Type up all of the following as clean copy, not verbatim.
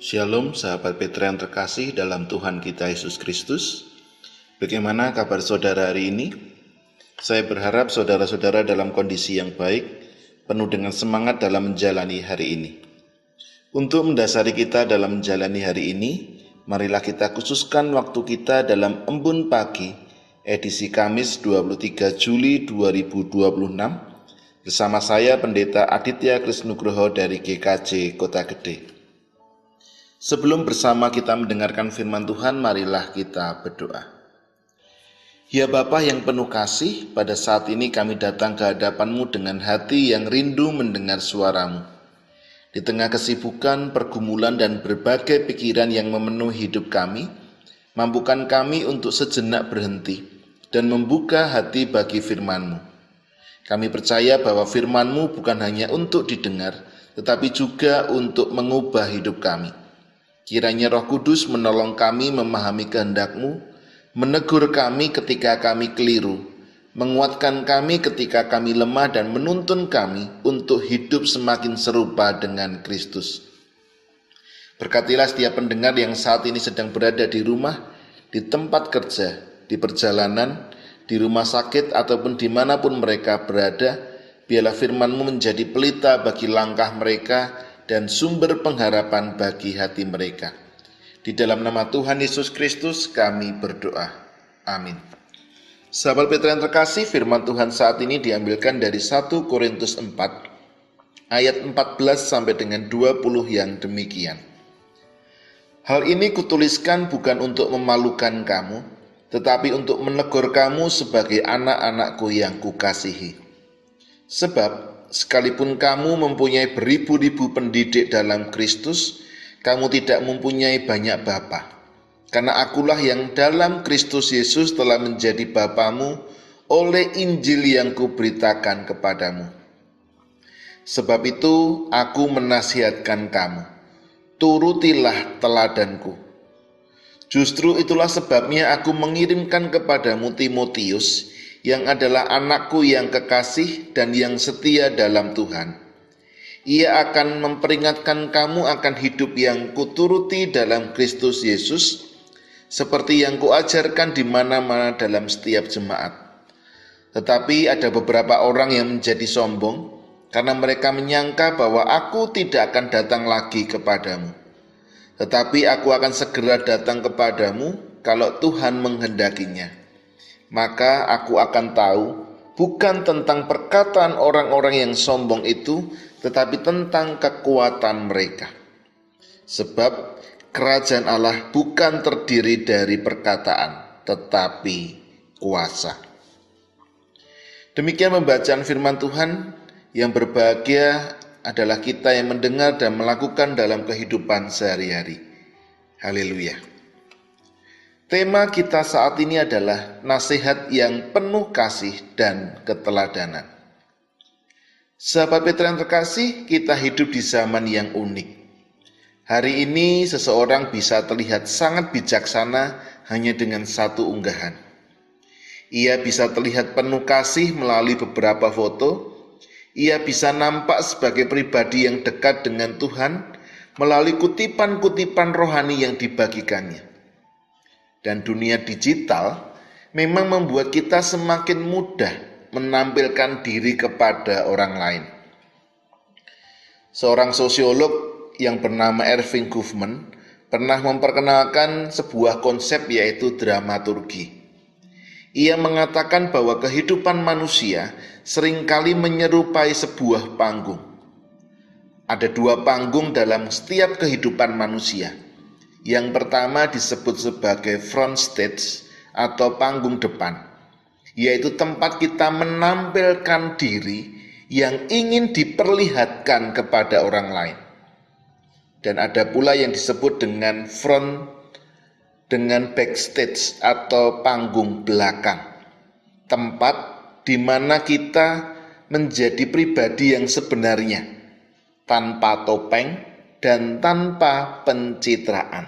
Shalom sahabat Petra yang terkasih dalam Tuhan kita Yesus Kristus. Bagaimana kabar saudara hari ini? Saya berharap saudara-saudara dalam kondisi yang baik, penuh dengan semangat dalam menjalani hari ini. Untuk mendasari kita dalam menjalani hari ini, marilah kita khususkan waktu kita dalam Embun Pagi, edisi Kamis 23 Juli 2026, bersama saya Pendeta Aditya Krisnugroho dari GKJ Kota Gede. Sebelum bersama kita mendengarkan firman Tuhan, marilah kita berdoa. Ya Bapa yang penuh kasih, pada saat ini kami datang ke hadapan-Mu dengan hati yang rindu mendengar suara-Mu. Di tengah kesibukan, pergumulan, dan berbagai pikiran yang memenuhi hidup kami, mampukan kami untuk sejenak berhenti dan membuka hati bagi firman-Mu. Kami percaya bahwa firman-Mu bukan hanya untuk didengar, tetapi juga untuk mengubah hidup kami. Kiranya Roh Kudus menolong kami memahami kehendak-Mu, menegur kami ketika kami keliru, menguatkan kami ketika kami lemah, dan menuntun kami untuk hidup semakin serupa dengan Kristus. Berkatilah setiap pendengar yang saat ini sedang berada di rumah, di tempat kerja, di perjalanan, di rumah sakit, ataupun dimanapun mereka berada. Biarlah firman-Mu menjadi pelita bagi langkah mereka dan sumber pengharapan bagi hati mereka. Di dalam nama Tuhan Yesus Kristus kami berdoa. Amin. Sahabat Petra yang terkasih, firman Tuhan saat ini diambilkan dari 1 Korintus 4 ayat 14 sampai dengan 20 yang demikian. Hal ini kutuliskan bukan untuk memalukan kamu, tetapi untuk menegur kamu sebagai anak-anakku yang kukasihi. Sebab sekalipun kamu mempunyai beribu-ribu pendidik dalam Kristus, kamu tidak mempunyai banyak bapa. Karena akulah yang dalam Kristus Yesus telah menjadi bapamu oleh Injil yang kuberitakan kepadamu. Sebab itu aku menasihatkan kamu, turutilah teladanku. Justru itulah sebabnya aku mengirimkan kepadamu Timotius, yang adalah anakku yang kekasih dan yang setia dalam Tuhan. Ia akan memperingatkan kamu akan hidup yang kuturuti dalam Kristus Yesus, seperti yang kuajarkan di mana-mana dalam setiap jemaat. Tetapi ada beberapa orang yang menjadi sombong, karena mereka menyangka bahwa aku tidak akan datang lagi kepadamu. Tetapi aku akan segera datang kepadamu kalau Tuhan menghendakinya. Maka aku akan tahu bukan tentang perkataan orang-orang yang sombong itu, tetapi tentang kekuatan mereka. Sebab kerajaan Allah bukan terdiri dari perkataan, tetapi kuasa. Demikian pembacaan firman Tuhan. Yang berbahagia adalah kita yang mendengar dan melakukan dalam kehidupan sehari-hari. Haleluya. Tema kita saat ini adalah nasihat yang penuh kasih dan keteladanan. Sahabat Petra yang terkasih, kita hidup di zaman yang unik. Hari ini seseorang bisa terlihat sangat bijaksana hanya dengan satu unggahan. Ia bisa terlihat penuh kasih melalui beberapa foto. Ia bisa nampak sebagai pribadi yang dekat dengan Tuhan melalui kutipan-kutipan rohani yang dibagikannya. Dan dunia digital memang membuat kita semakin mudah menampilkan diri kepada orang lain. Seorang sosiolog yang bernama Erving Goffman pernah memperkenalkan sebuah konsep, yaitu dramaturgi. Ia mengatakan bahwa kehidupan manusia seringkali menyerupai sebuah panggung. Ada dua panggung dalam setiap kehidupan manusia. Yang pertama disebut sebagai front stage atau panggung depan, yaitu tempat kita menampilkan diri yang ingin diperlihatkan kepada orang lain. Dan ada pula yang disebut dengan backstage atau panggung belakang, tempat di mana kita menjadi pribadi yang sebenarnya, tanpa topeng dan tanpa pencitraan.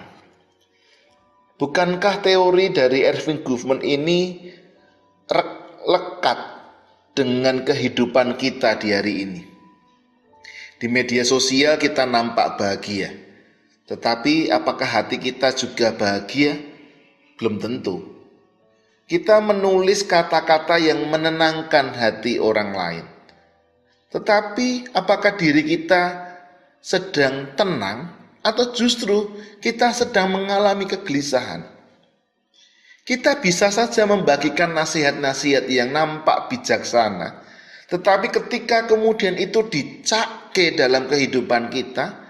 Bukankah teori dari Erving Goffman ini lekat dengan kehidupan kita di hari ini? Di media sosial kita nampak bahagia, Tetapi apakah hati kita juga bahagia? Belum tentu. Kita menulis kata-kata yang menenangkan hati orang lain. Tetapi apakah diri kita sedang tenang atau justru kita sedang mengalami kegelisahan? Kita bisa saja membagikan nasihat-nasihat yang nampak bijaksana, tetapi ketika kemudian itu dicake dalam kehidupan kita,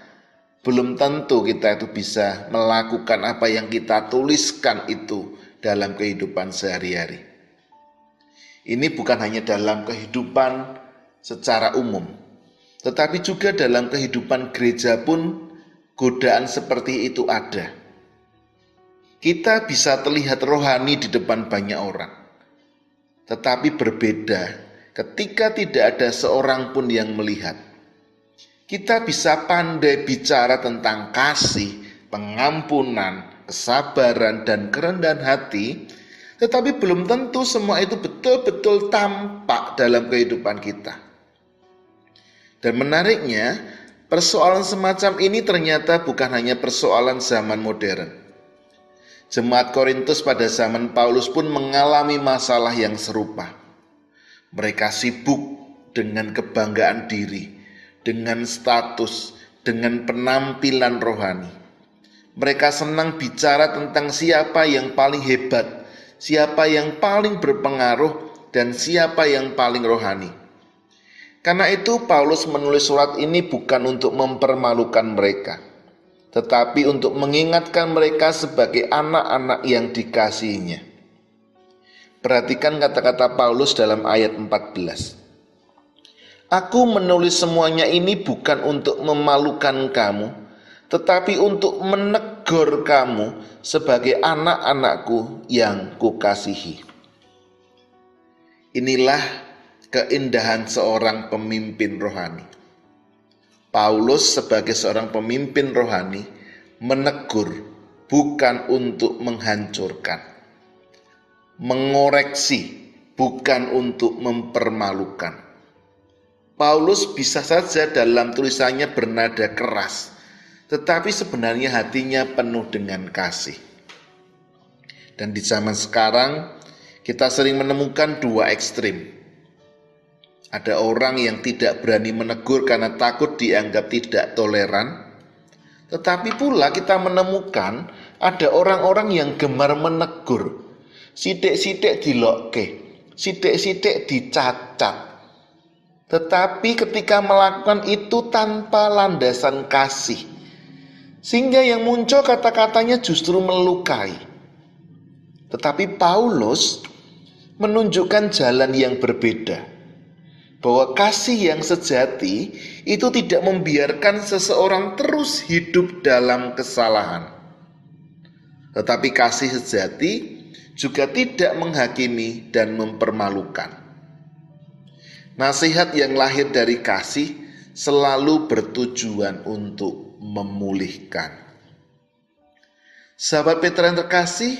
belum tentu kita itu bisa melakukan apa yang kita tuliskan itu dalam kehidupan sehari-hari. Ini bukan hanya dalam kehidupan secara umum, tetapi juga dalam kehidupan gereja pun godaan seperti itu ada. Kita bisa terlihat rohani di depan banyak orang, tetapi berbeda ketika tidak ada seorang pun yang melihat. Kita bisa pandai bicara tentang kasih, pengampunan, kesabaran, dan kerendahan hati, tetapi belum tentu semua itu betul-betul tampak dalam kehidupan kita. Dan menariknya, persoalan semacam ini ternyata bukan hanya persoalan zaman modern. Jemaat Korintus pada zaman Paulus pun mengalami masalah yang serupa. Mereka sibuk dengan kebanggaan diri, dengan status, dengan penampilan rohani. Mereka senang bicara tentang siapa yang paling hebat, siapa yang paling berpengaruh, dan siapa yang paling rohani. Karena itu Paulus menulis surat ini bukan untuk mempermalukan mereka, tetapi untuk mengingatkan mereka sebagai anak-anak yang dikasihinya. Perhatikan kata-kata Paulus dalam ayat 14. Aku menulis semuanya ini bukan untuk memalukan kamu, tetapi untuk menegur kamu sebagai anak-anakku yang kukasihi. Inilah keindahan seorang pemimpin rohani. Paulus sebagai seorang pemimpin rohani menegur bukan untuk menghancurkan, mengoreksi bukan untuk mempermalukan. Paulus bisa saja dalam tulisannya bernada keras, tetapi sebenarnya hatinya penuh dengan kasih. Dan di zaman sekarang kita sering menemukan dua ekstrim. Ada orang yang tidak berani menegur karena takut dianggap tidak toleran. Tetapi pula kita menemukan ada orang-orang yang gemar menegur. Sidik-sidik dilokke, sidik-sidik dicacat. Tetapi ketika melakukan itu tanpa landasan kasih, sehingga yang muncul kata-katanya justru melukai. Tetapi Paulus menunjukkan jalan yang berbeda, bahwa kasih yang sejati itu tidak membiarkan seseorang terus hidup dalam kesalahan. Tetapi kasih sejati juga tidak menghakimi dan mempermalukan. Nasihat yang lahir dari kasih selalu bertujuan untuk memulihkan. Sahabat Petra yang terkasih,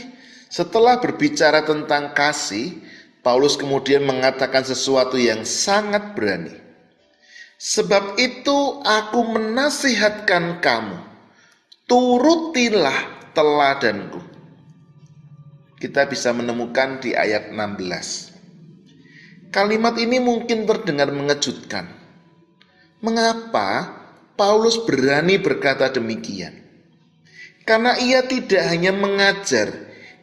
setelah berbicara tentang kasih, Paulus kemudian mengatakan sesuatu yang sangat berani. Sebab itu aku menasihatkan kamu, turutilah teladanku. Kita bisa menemukan di ayat 16. Kalimat ini mungkin terdengar mengejutkan. Mengapa Paulus berani berkata demikian? Karena ia tidak hanya mengajar,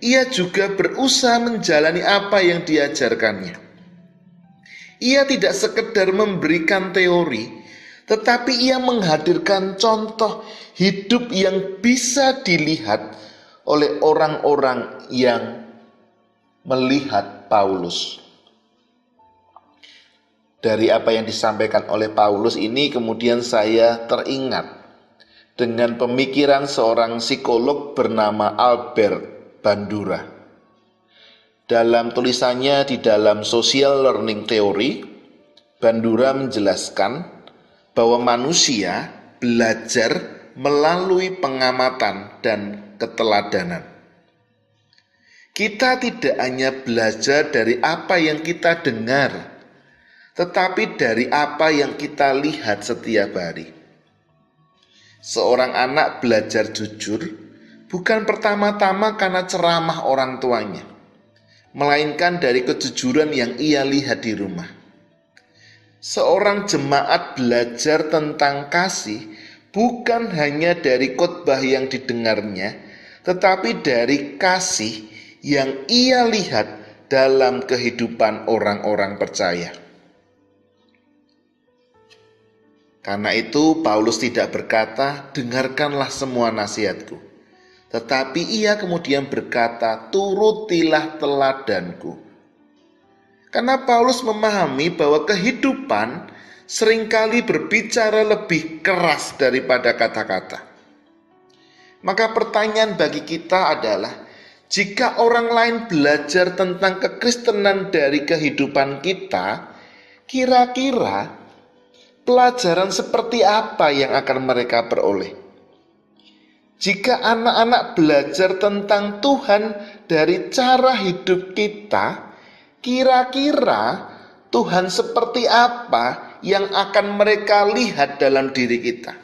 ia juga berusaha menjalani apa yang diajarkannya. Ia tidak sekedar memberikan teori, tetapi ia menghadirkan contoh hidup yang bisa dilihat oleh orang-orang yang melihat Paulus. Dari apa yang disampaikan oleh Paulus ini kemudian saya teringat dengan pemikiran seorang psikolog bernama Albert Bandura. Dalam tulisannya di dalam Social Learning Theory, Bandura menjelaskan bahwa manusia belajar melalui pengamatan dan keteladanan. Kita tidak hanya belajar dari apa yang kita dengar, tetapi dari apa yang kita lihat setiap hari. Seorang anak belajar jujur bukan pertama-tama karena ceramah orang tuanya, melainkan dari kejujuran yang ia lihat di rumah. Seorang jemaat belajar tentang kasih bukan hanya dari khotbah yang didengarnya, tetapi dari kasih yang ia lihat dalam kehidupan orang-orang percaya. Karena itu Paulus tidak berkata, dengarkanlah semua nasihatku. Tetapi ia kemudian berkata, turutilah teladanku. Karena Paulus memahami bahwa kehidupan seringkali berbicara lebih keras daripada kata-kata. Maka pertanyaan bagi kita adalah, jika orang lain belajar tentang kekristenan dari kehidupan kita, kira-kira pelajaran seperti apa yang akan mereka peroleh? Jika anak-anak belajar tentang Tuhan dari cara hidup kita, kira-kira Tuhan seperti apa yang akan mereka lihat dalam diri kita?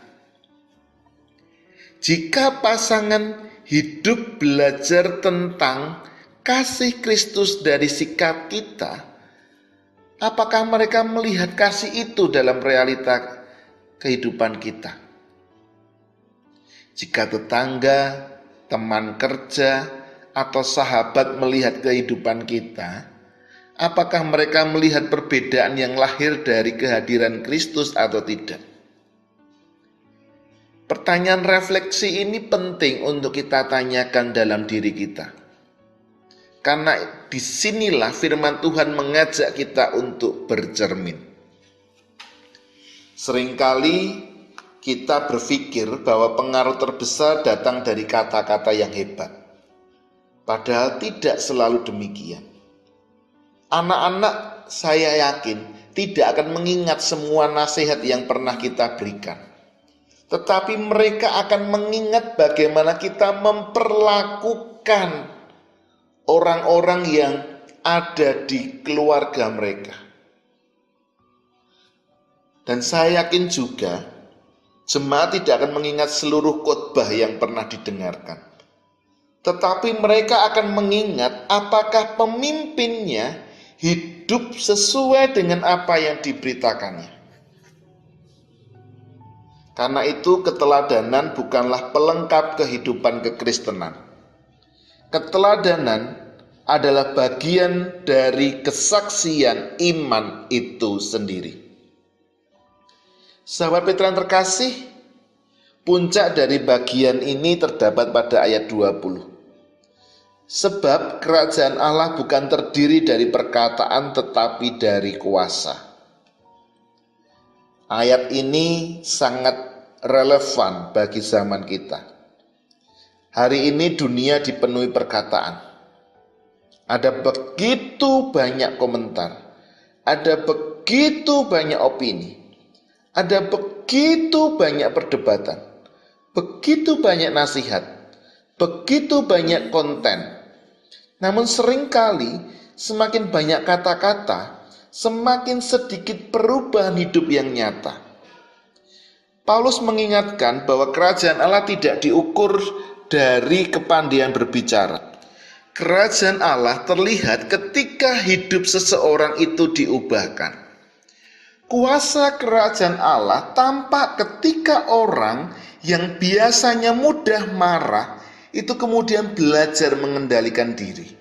Jika pasangan hidup belajar tentang kasih Kristus dari sikap kita, apakah mereka melihat kasih itu dalam realita kehidupan kita? Jika tetangga, teman kerja, atau sahabat melihat kehidupan kita, apakah mereka melihat perbedaan yang lahir dari kehadiran Kristus atau tidak? Pertanyaan refleksi ini penting untuk kita tanyakan dalam diri kita. Karena disinilah firman Tuhan mengajak kita untuk bercermin. Seringkali kita berpikir bahwa pengaruh terbesar datang dari kata-kata yang hebat. Padahal tidak selalu demikian. Anak-anak, saya yakin, tidak akan mengingat semua nasihat yang pernah kita berikan. Tetapi mereka akan mengingat bagaimana kita memperlakukan orang-orang yang ada di keluarga mereka. Dan saya yakin juga jemaat tidak akan mengingat seluruh khotbah yang pernah didengarkan. Tetapi mereka akan mengingat apakah pemimpinnya hidup sesuai dengan apa yang diberitakannya. Karena itu keteladanan bukanlah pelengkap kehidupan kekristenan. Keteladanan adalah bagian dari kesaksian iman itu sendiri. Sahabat Petrus yang terkasih, puncak dari bagian ini terdapat pada ayat 20. Sebab kerajaan Allah bukan terdiri dari perkataan tetapi dari kuasa. Ayat ini sangat relevan bagi zaman kita. Hari ini dunia dipenuhi perkataan. Ada begitu banyak komentar, ada begitu banyak opini, ada begitu banyak perdebatan, begitu banyak nasihat, begitu banyak konten. Namun seringkali semakin banyak kata-kata, semakin sedikit perubahan hidup yang nyata. Paulus mengingatkan bahwa kerajaan Allah tidak diukur dari kepandaian berbicara. Kerajaan Allah terlihat ketika hidup seseorang itu diubahkan. Kuasa kerajaan Allah tampak ketika orang yang biasanya mudah marah itu kemudian belajar mengendalikan diri.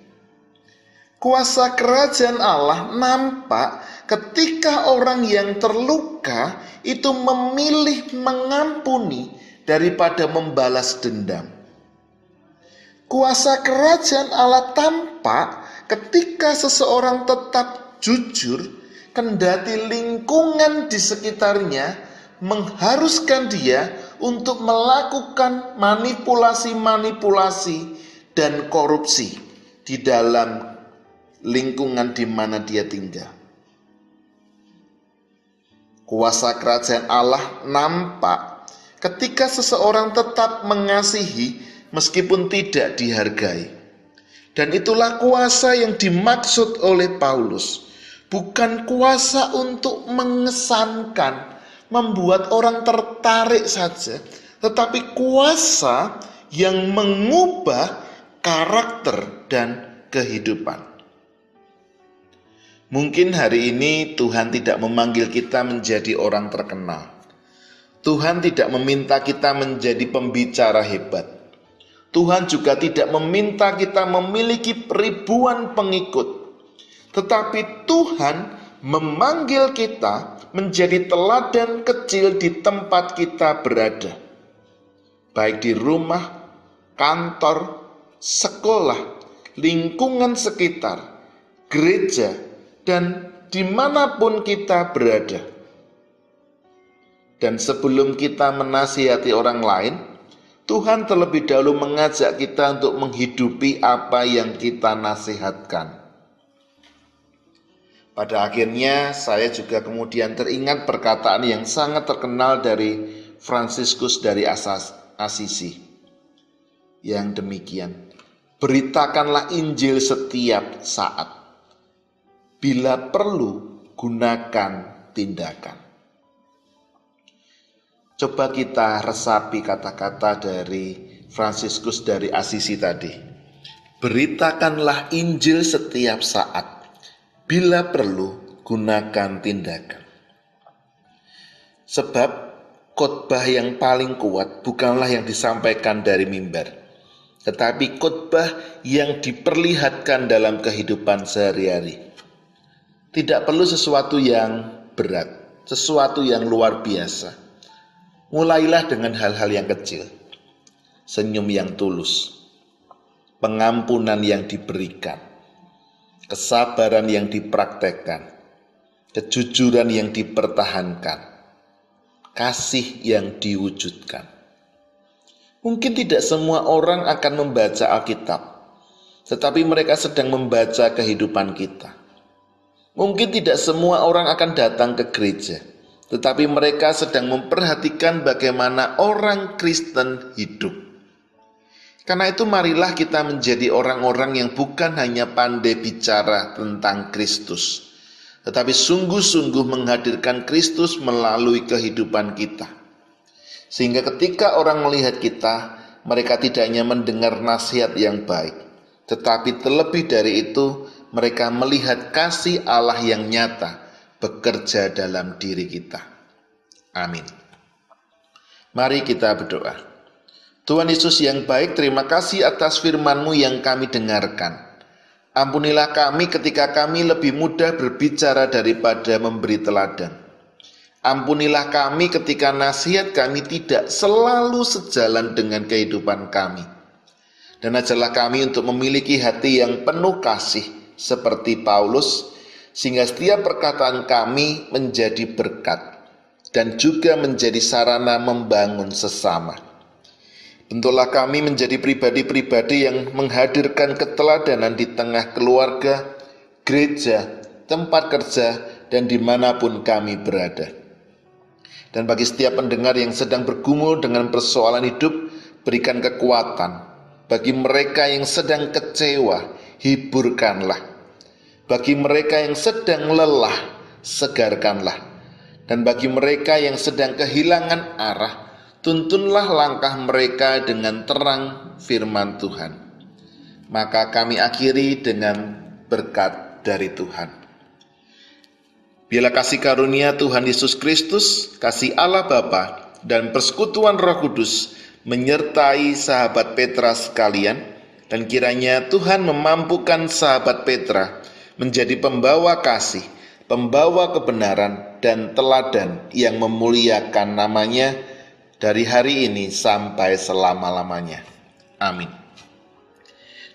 Kuasa kerajaan Allah nampak ketika orang yang terluka itu memilih mengampuni daripada membalas dendam. Kuasa kerajaan Allah tampak ketika seseorang tetap jujur, kendati lingkungan di sekitarnya mengharuskan dia untuk melakukan manipulasi-manipulasi dan korupsi di dalam lingkungan di mana dia tinggal. Kuasa kerajaan Allah nampak ketika seseorang tetap mengasihi meskipun tidak dihargai. Dan itulah kuasa yang dimaksud oleh Paulus. Bukan kuasa untuk mengesankan, membuat orang tertarik saja, tetapi kuasa yang mengubah karakter dan kehidupan. Mungkin hari ini Tuhan tidak memanggil kita menjadi orang terkenal. Tuhan tidak meminta kita menjadi pembicara hebat. Tuhan juga tidak meminta kita memiliki ribuan pengikut. Tetapi Tuhan memanggil kita menjadi teladan kecil di tempat kita berada. Baik di rumah, kantor, sekolah, lingkungan sekitar, gereja, dan dimanapun kita berada. Dan sebelum kita menasihati orang lain, Tuhan terlebih dahulu mengajak kita untuk menghidupi apa yang kita nasihatkan. Pada akhirnya saya juga kemudian teringat perkataan yang sangat terkenal dari Fransiskus dari Assisi yang demikian, beritakanlah Injil setiap saat. Bila perlu, gunakan tindakan. Coba kita resapi kata-kata dari Fransiskus dari Assisi tadi. Beritakanlah Injil setiap saat. Bila perlu, gunakan tindakan. Sebab khotbah yang paling kuat bukanlah yang disampaikan dari mimbar, tetapi khotbah yang diperlihatkan dalam kehidupan sehari-hari. Tidak perlu sesuatu yang berat, sesuatu yang luar biasa. Mulailah dengan hal-hal yang kecil. Senyum yang tulus, pengampunan yang diberikan, kesabaran yang dipraktekkan, kejujuran yang dipertahankan, kasih yang diwujudkan. Mungkin tidak semua orang akan membaca Alkitab, tetapi mereka sedang membaca kehidupan kita. Mungkin tidak semua orang akan datang ke gereja, tetapi mereka sedang memperhatikan bagaimana orang Kristen hidup. Karena itu marilah kita menjadi orang-orang yang bukan hanya pandai bicara tentang Kristus, tetapi sungguh-sungguh menghadirkan Kristus melalui kehidupan kita. Sehingga ketika orang melihat kita, mereka tidak hanya mendengar nasihat yang baik, tetapi terlebih dari itu, mereka melihat kasih Allah yang nyata bekerja dalam diri kita. Amin. Mari kita berdoa. Tuhan Yesus yang baik, terima kasih atas firman-Mu yang kami dengarkan. Ampunilah kami ketika kami lebih mudah berbicara daripada memberi teladan. Ampunilah kami ketika nasihat kami tidak selalu sejalan dengan kehidupan kami. Dan ajarlah kami untuk memiliki hati yang penuh kasih seperti Paulus, sehingga setiap perkataan kami menjadi berkat dan juga menjadi sarana membangun sesama. Bentuklah kami menjadi pribadi-pribadi yang menghadirkan keteladanan di tengah keluarga, gereja, tempat kerja, dan dimanapun kami berada. Dan bagi setiap pendengar yang sedang bergumul dengan persoalan hidup, berikan kekuatan. Bagi mereka yang sedang kecewa, hiburkanlah. Bagi mereka yang sedang lelah, segarkanlah. Dan bagi mereka yang sedang kehilangan arah, tuntunlah langkah mereka dengan terang firman Tuhan. Maka kami akhiri dengan berkat dari Tuhan. Biarlah kasih karunia Tuhan Yesus Kristus, kasih Allah Bapa, dan persekutuan Roh Kudus menyertai sahabat Petra sekalian, dan kiranya Tuhan memampukan sahabat Petra menjadi pembawa kasih, pembawa kebenaran, dan teladan yang memuliakan namanya dari hari ini sampai selama-lamanya. Amin.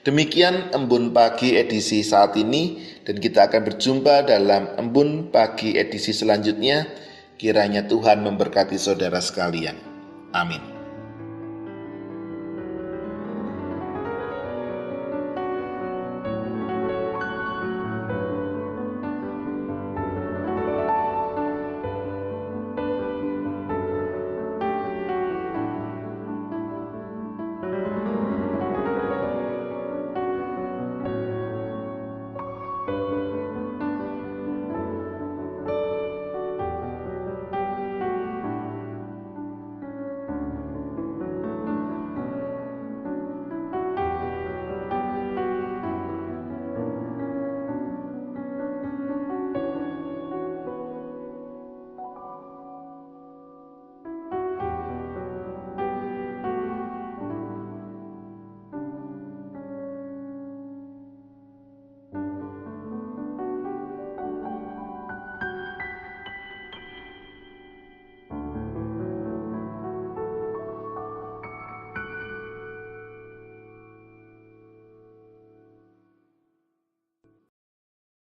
Demikian Embun Pagi edisi saat ini, dan kita akan berjumpa dalam Embun Pagi edisi selanjutnya. Kiranya Tuhan memberkati saudara sekalian. Amin.